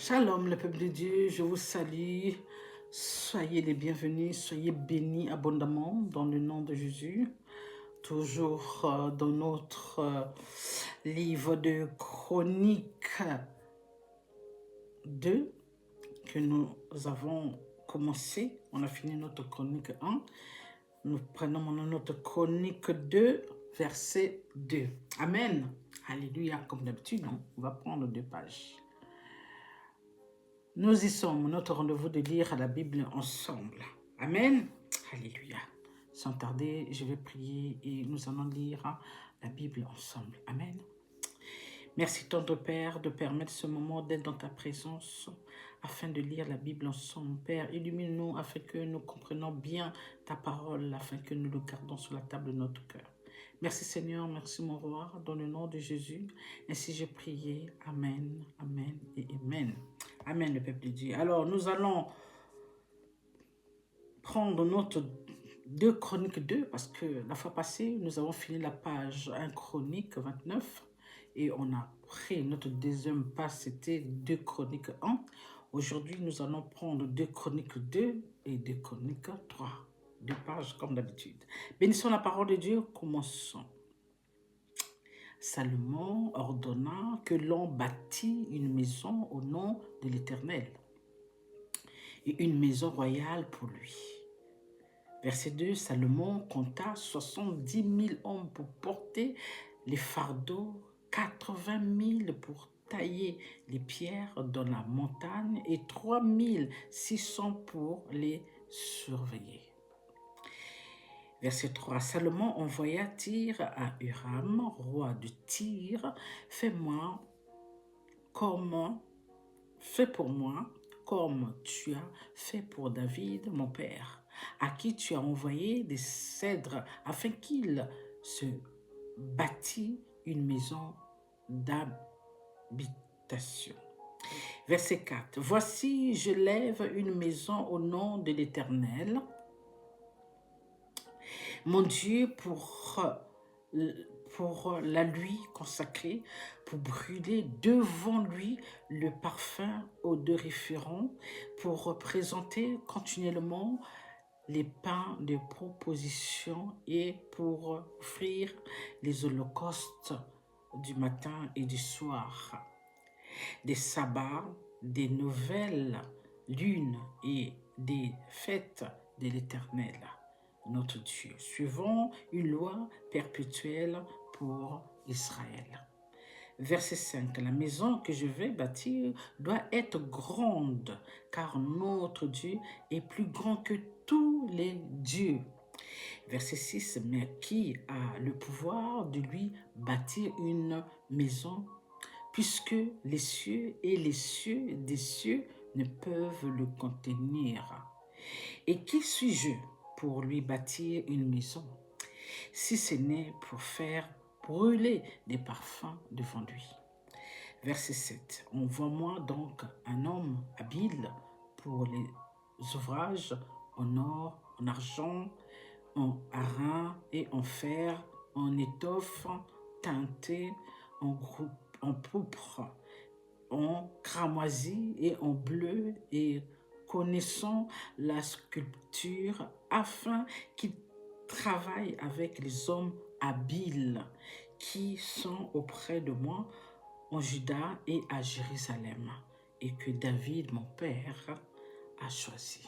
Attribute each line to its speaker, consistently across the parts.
Speaker 1: Shalom, le peuple de Dieu, je vous salue. Soyez les bienvenus, soyez bénis abondamment dans le nom de Jésus. Toujours dans notre livre de Chroniques 2 que nous avons commencé. On a fini notre Chronique 1. Nous prenons maintenant notre Chronique 2, verset 2. Amen. Alléluia, comme d'habitude, on va prendre 2 pages. Nous y sommes, notre rendez-vous de lire la Bible ensemble. Amen. Alléluia. Sans tarder, je vais prier et nous allons lire la Bible ensemble. Amen. Merci, tendre Père, de permettre ce moment d'être dans ta présence afin de lire la Bible ensemble. Père, illumine-nous afin que nous comprenions bien ta parole, afin que nous le gardons sur la table de notre cœur. Merci Seigneur, merci mon roi, dans le nom de Jésus. Ainsi j'ai prié. Amen, amen et amen. Amen, le peuple de Dieu. Alors, nous allons prendre notre 2 Chroniques 2, parce que la fois passée, nous avons fini la page 1 Chronique 29, et on a pris notre deuxième page, c'était 2 Chroniques 1. Aujourd'hui, nous allons prendre 2 Chroniques 2 et 2 Chroniques 3. 2 pages comme d'habitude. Bénissons la parole de Dieu, commençons. Salomon ordonna que l'on bâtît une maison au nom de l'Éternel et une maison royale pour lui. Verset 2, Salomon compta 70 000 hommes pour porter les fardeaux, 80 000 pour tailler les pierres dans la montagne et 3 600 pour les surveiller. Verset 3, Salomon envoya Tyr à Huram, roi de Tyr, fais pour moi comme tu as fait pour David, mon père, à qui tu as envoyé des cèdres afin qu'il se bâtisse une maison d'habitation. Verset 4, voici, je lève une maison au nom de l'Éternel, mon Dieu, pour la lui consacrer, pour brûler devant lui le parfum odoriférant, pour présenter continuellement les pains de proposition et pour offrir les holocaustes du matin et du soir, des sabbats, des nouvelles lunes et des fêtes de l'Éternel, notre Dieu, suivant une loi perpétuelle pour Israël. Verset 5, la maison que je vais bâtir doit être grande, car notre Dieu est plus grand que tous les dieux. Verset 6, mais qui a le pouvoir de lui bâtir une maison, puisque les cieux et les cieux des cieux ne peuvent le contenir? Et qui suis-je pour lui bâtir une maison, si ce n'est pour faire brûler des parfums devant lui? Verset 7. Envoie-moi donc un homme habile pour les ouvrages en or, en argent, en airain et en fer, en étoffe teintée, en pourpre, en cramoisi et en bleu, et connaissant la sculpture, afin qu'il travaille avec les hommes habiles qui sont auprès de moi en Juda et à Jérusalem, et que David, mon père, a choisi.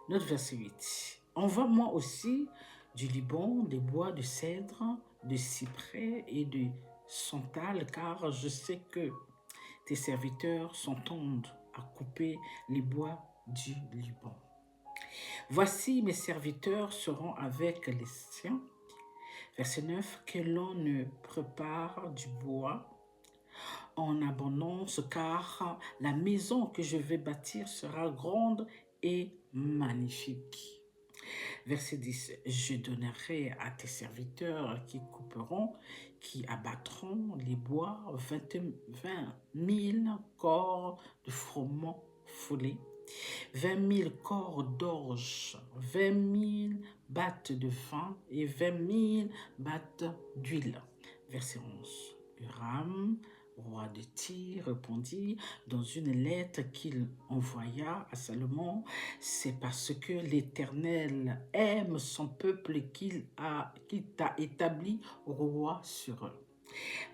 Speaker 1: Notre verset 8. Envoie-moi aussi du Liban, des bois de cèdre, de cyprès et de santal, car je sais que tes serviteurs s'entendent à couper les bois du Liban. Voici, mes serviteurs seront avec les siens. Verset 9, que l'on ne prépare du bois en abondance, car la maison que je vais bâtir sera grande et magnifique. Verset 10, je donnerai à tes serviteurs qui couperont, qui abattront les bois, 20 000 corps de froment foulé, 20 000 corps d'orge, 20 000 battes de vin et 20 000 battes d'huile. Verset 11, Huram roi de Tyr, répondit dans une lettre qu'il envoya à Salomon, c'est parce que l'Éternel aime son peuple et qu'il t'a établi roi sur eux.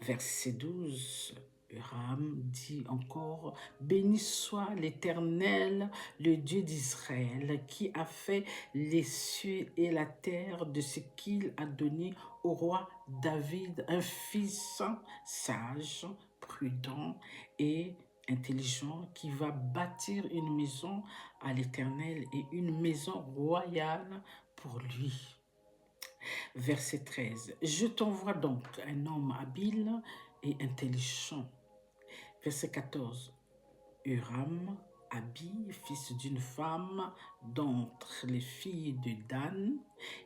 Speaker 1: Verset 12, Huram dit encore, béni soit l'Éternel, le Dieu d'Israël, qui a fait les cieux et la terre de ce qu'il a donné au roi David, un fils sage, prudent et intelligent, qui va bâtir une maison à l'Éternel et une maison royale pour lui. Verset 13. Je t'envoie donc un homme habile et intelligent. Verset 14. Huram, Abi, fils d'une femme d'entre les filles de Dan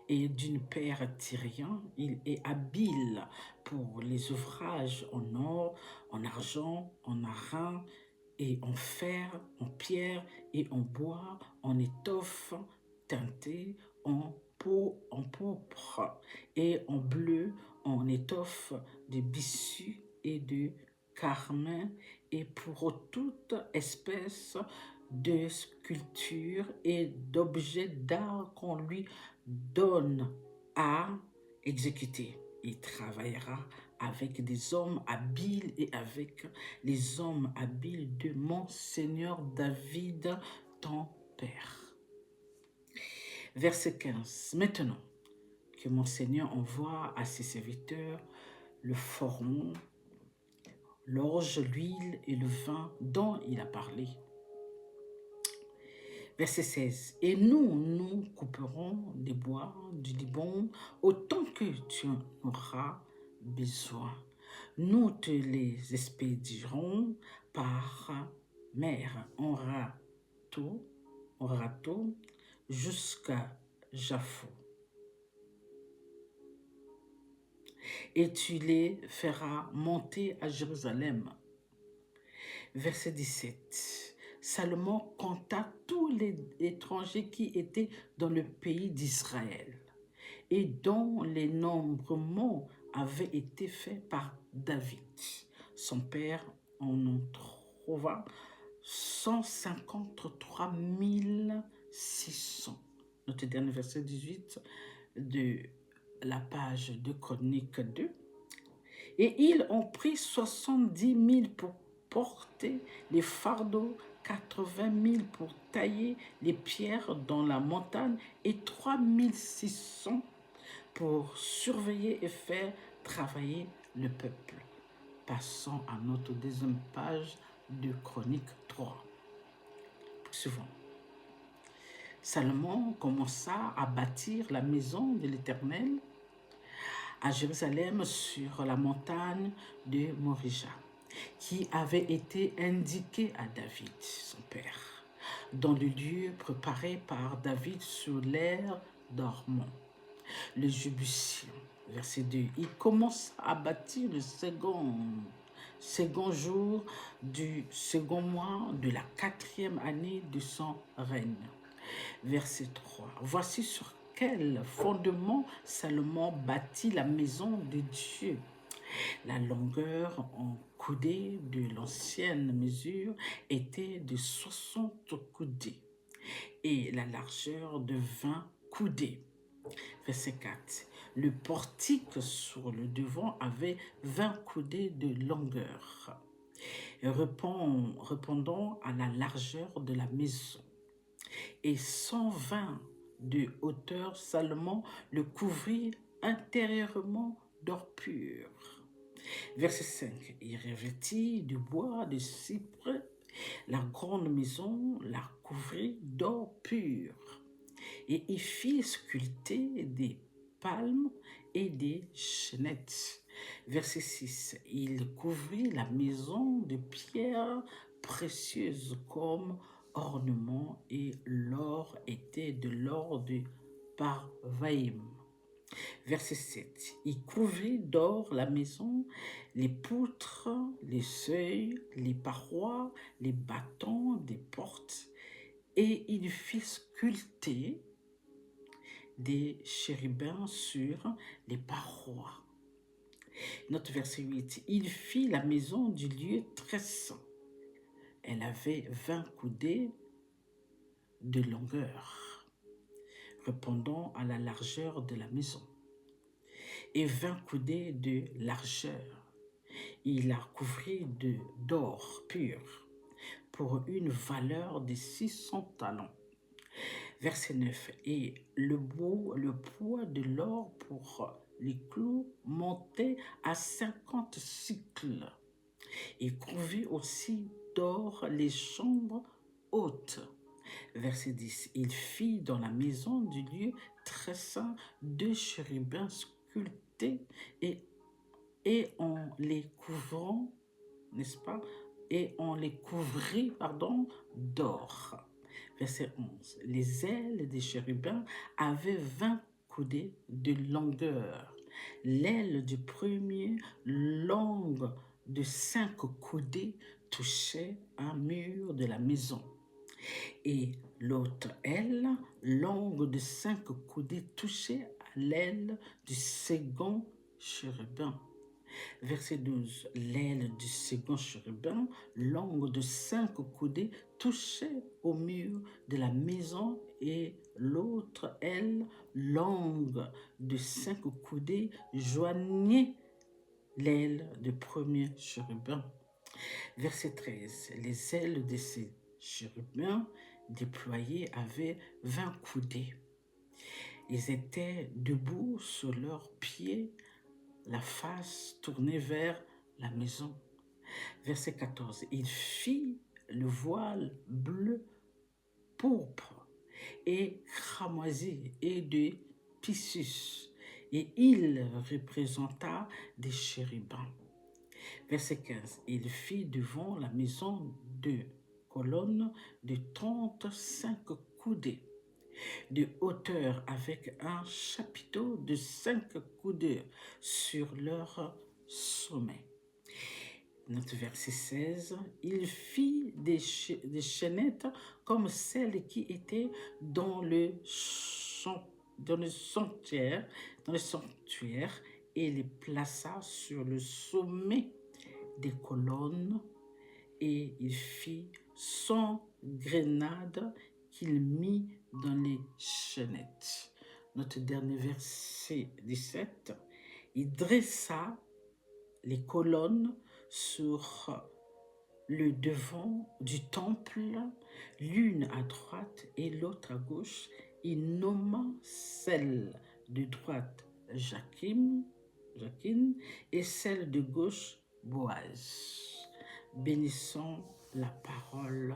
Speaker 1: et d'une père tyrien, il est habile pour les ouvrages en or, en argent, en airain et en fer, en pierre et en bois, en étoffe teintée, en pourpre et en bleu, en étoffe de bissu et de carmin, et pour toute espèce de sculpture et d'objets d'art qu'on lui donne à exécuter. Il travaillera avec des hommes habiles et avec les hommes habiles de mon Seigneur David, ton Père. Verset 15. Maintenant que mon Seigneur envoie à ses serviteurs le fourreau, l'orge, l'huile et le vin dont il a parlé. Verset 16. Et nous couperons des bois du Liban autant que tu en auras besoin. Nous te les expédierons par mer en râteau jusqu'à Jaffo. Et tu les feras monter à Jérusalem. Verset 17. Salomon compta tous les étrangers qui étaient dans le pays d'Israël et dont les nombrements avaient été faits par David. Son père en trouva 153 600. Notre dernier verset 18 de la page de Chronique 2. Et ils ont pris 70 000 pour porter les fardeaux, 80 000 pour tailler les pierres dans la montagne et 3 600 pour surveiller et faire travailler le peuple. Passons à notre deuxième page de Chronique 3. Suivant. Salomon commença à bâtir la maison de l'Éternel à Jérusalem sur la montagne de Morija, qui avait été indiquée à David, son père, dans le lieu préparé par David sur l'aire d'Ormont, le Jébusien. Verset 2. Il commence à bâtir le second jour du second mois de la 4e année de son règne. Verset 3. Voici sur quel fondement Salomon bâtit la maison de Dieu. La longueur en coudées de l'ancienne mesure était de 60 coudées et la largeur de 20 coudées. Verset 4. Le portique sur le devant avait 20 coudées de longueur, répondant à la largeur de la maison, et 120 de hauteur. Salomon le couvrit intérieurement d'or pur. Verset 5. Il revêtit du bois de cyprès la grande maison, la couvrit d'or pur, et il fit sculpter des palmes et des chênettes. Verset 6. Il couvrit la maison de pierres précieuses comme ornement, et l'or était de l'or de Parvaïm. Verset 7. Il couvrit d'or la maison, les poutres, les seuils, les parois, les battants des portes, et il fit sculpter des chérubins sur les parois. Notre verset 8. Il fit la maison du lieu très saint. Elle avait 20 coudées de longueur, répondant à la largeur de la maison, et 20 coudées de largeur. Il la couvrit d'or pur, pour une valeur de 600 talents. Verset 9. Et le poids de l'or pour les clous montait à 50 cycles. Il couvrit aussi d'or les chambres hautes. Verset 10. Il fit dans la maison du lieu très saint 2 chérubins sculptés et en les couvrant, n'est-ce pas, et on les couvrit, d'or. Verset 11. Les ailes des chérubins avaient 20 coudées de longueur. L'aile du premier, longue de 5 coudées, touchait un mur de la maison. Et l'autre aile, longue de 5 coudées, touchait à l'aile du second chérubin. Verset 12. L'aile du second chérubin, longue de 5 coudées, touchait au mur de la maison, et l'autre aile, longue de 5 coudées, joignait l'aile du premier chérubin. Verset 13. Les ailes de ces chérubins déployés avaient 20 coudées. Ils étaient debout sur leurs pieds, la face tournée vers la maison. Verset 14. Il fit le voile bleu, pourpre et cramoisi et de tissus, et il représenta des chérubins. Verset 15. Il fit devant la maison 2 colonnes de 35 coudées de hauteur, avec un chapiteau de 5 coudées sur leur sommet. Notre verset 16. Il fit des chaînettes comme celles qui étaient dans le sanctuaire, et les plaça sur le sommet des colonnes, et il fit 100 grenades qu'il mit dans les chaînettes. Notre dernier verset 17. Il dressa les colonnes sur le devant du temple, l'une à droite et l'autre à gauche. Il nomma celle de droite Jachim, et celle de gauche Boaz. Bénissons la parole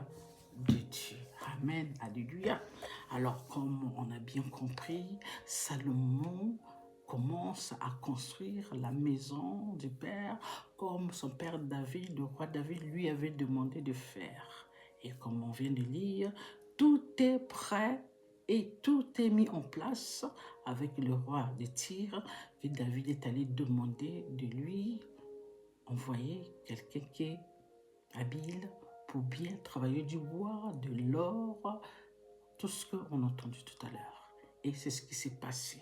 Speaker 1: de Dieu. Amen, alléluia. Alors, comme on a bien compris, Salomon commence à construire la maison du Père comme son père David, le roi David, lui avait demandé de faire. Et comme on vient de lire, tout est prêt et tout est mis en place avec le roi de Tyr, que David est allé demander de lui envoyer quelqu'un qui est habile pour bien travailler du bois, de l'or, tout ce qu'on a entendu tout à l'heure. Et c'est ce qui s'est passé.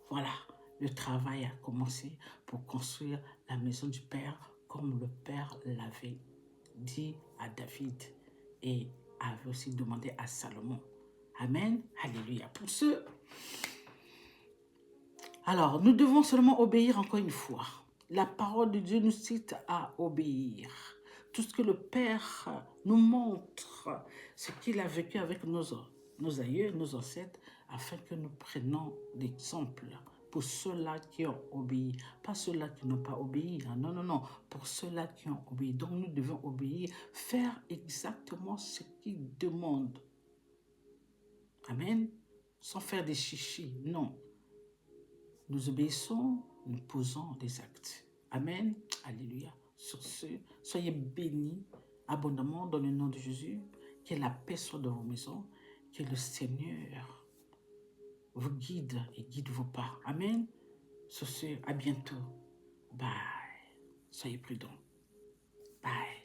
Speaker 1: Voilà, le travail a commencé pour construire la maison du Père comme le Père l'avait dit à David et avait aussi demandé à Salomon. Amen, alléluia. Pour ce, alors, nous devons seulement obéir encore une fois. La parole de Dieu nous cite à obéir. Tout ce que le Père nous montre, ce qu'il a vécu avec nos aïeux, nos ancêtres, afin que nous prenions l'exemple pour ceux-là qui ont obéi. Pas ceux-là qui n'ont pas obéi. Non, non, non. Pour ceux-là qui ont obéi. Donc, nous devons obéir, faire exactement ce qu'il demande. Amen. Sans faire des chichis. Non. Nous obéissons, nous posons des actes. Amen. Alléluia. Sur ce, soyez bénis abondamment dans le nom de Jésus. Que la paix soit dans vos maisons. Que le Seigneur vous guide et guide vos pas. Amen. Sur ce, à bientôt. Bye. Soyez prudents. Bye.